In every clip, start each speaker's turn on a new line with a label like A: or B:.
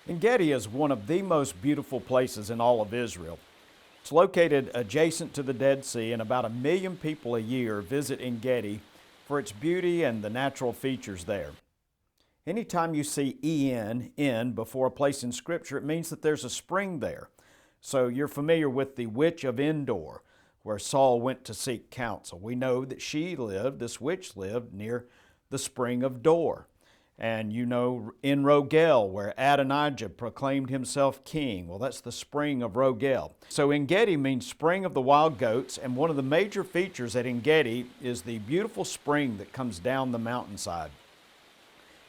A: Engedi is one of the most beautiful places in all of Israel. It's located adjacent to the Dead Sea, and about 1 million people a year visit Engedi for its beauty and the natural features there. Anytime you see in before a place in Scripture, it means that there's a spring there. So you're familiar with the witch of Endor, where Saul went to seek counsel. We know that this witch lived near the spring of Dor. And you know in Rogel, where Adonijah proclaimed himself king. Well, that's the spring of Rogel. So Engedi means spring of the wild goats, and one of the major features at Engedi is the beautiful spring that comes down the mountainside.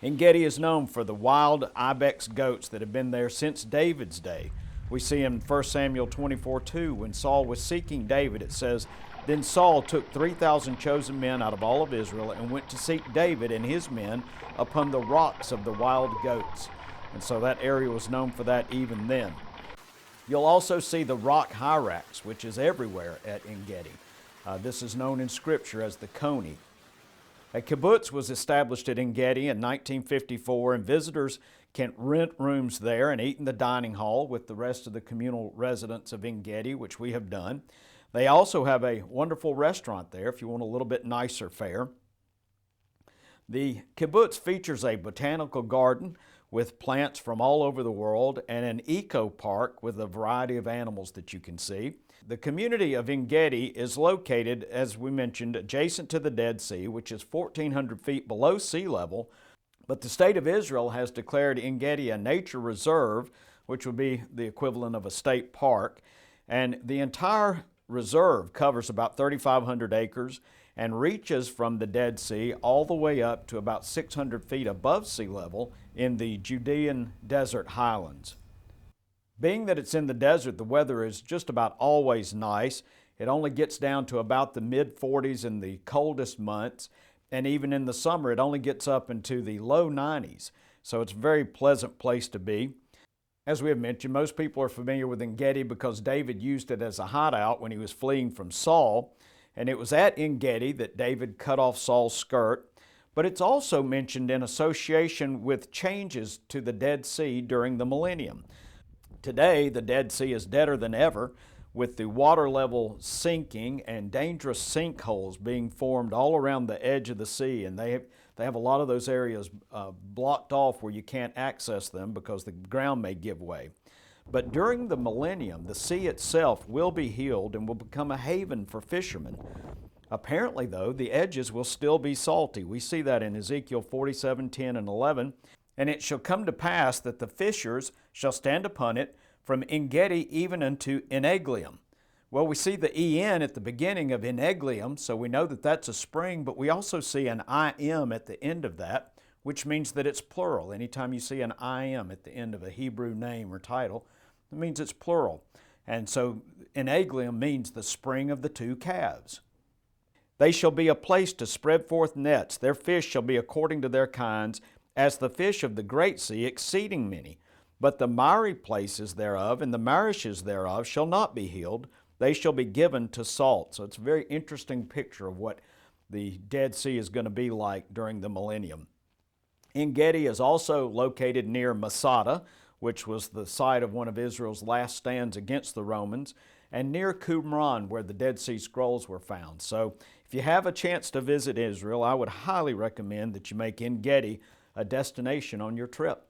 A: Engedi is known for the wild ibex goats that have been there since David's day. We see in 1 Samuel 24:2, when Saul was seeking David, it says, "Then Saul took 3,000 chosen men out of all of Israel and went to seek David and his men upon the rocks of the wild goats." And so that area was known for that even then. You'll also see the rock hyrax, which is everywhere at Engedi. This is known in Scripture as the Coney. A kibbutz was established at Engedi in 1954, and visitors can rent rooms there and eat in the dining hall with the rest of the communal residents of Engedi, which we have done. They also have a wonderful restaurant there if you want a little bit nicer fare. The kibbutz features a botanical garden with plants from all over the world and an eco park with a variety of animals that you can see. The community of Engedi is located, as we mentioned, adjacent to the Dead Sea, which is 1,400 feet below sea level. But the state of Israel has declared Engedi a nature reserve, which would be the equivalent of a state park. And the entire reserve covers about 3,500 acres and reaches from the Dead Sea all the way up to about 600 feet above sea level in the Judean desert highlands. Being that it's in the desert, the weather is just about always nice. It only gets down to about the mid-40s in the coldest months, and even in the summer it only gets up into the low 90s. So it's a very pleasant place to be. As we have mentioned, most people are familiar with Engedi because David used it as a hideout when he was fleeing from Saul. And it was at Engedi that David cut off Saul's skirt. But it's also mentioned in association with changes to the Dead Sea during the millennium. Today, the Dead Sea is deader than ever, with the water level sinking and dangerous sinkholes being formed all around the edge of the sea. And they have a lot of those areas blocked off where you can't access them because the ground may give way. But during the millennium, the sea itself will be healed and will become a haven for fishermen. Apparently, though, the edges will still be salty. We see that in Ezekiel 47:10 and 11. "And it shall come to pass that the fishers shall stand upon it from Engedi even unto Eneglaim." Well, we see the en at the beginning of Eneglaim, so we know that that's a spring, but we also see an im at the end of that, which means that it's plural. Anytime you see an im at the end of a Hebrew name or title, it means it's plural. And so Eneglaim means the spring of the two calves. "They shall be a place to spread forth nets. Their fish shall be according to their kinds, as the fish of the great sea, exceeding many. But the miry places thereof and the marishes thereof shall not be healed. They shall be given to salt." So it's a very interesting picture of what the Dead Sea is going to be like during the millennium. Engedi is also located near Masada, which was the site of one of Israel's last stands against the Romans, and near Qumran, where the Dead Sea Scrolls were found. So if you have a chance to visit Israel, I would highly recommend that you make Engedi a destination on your trip.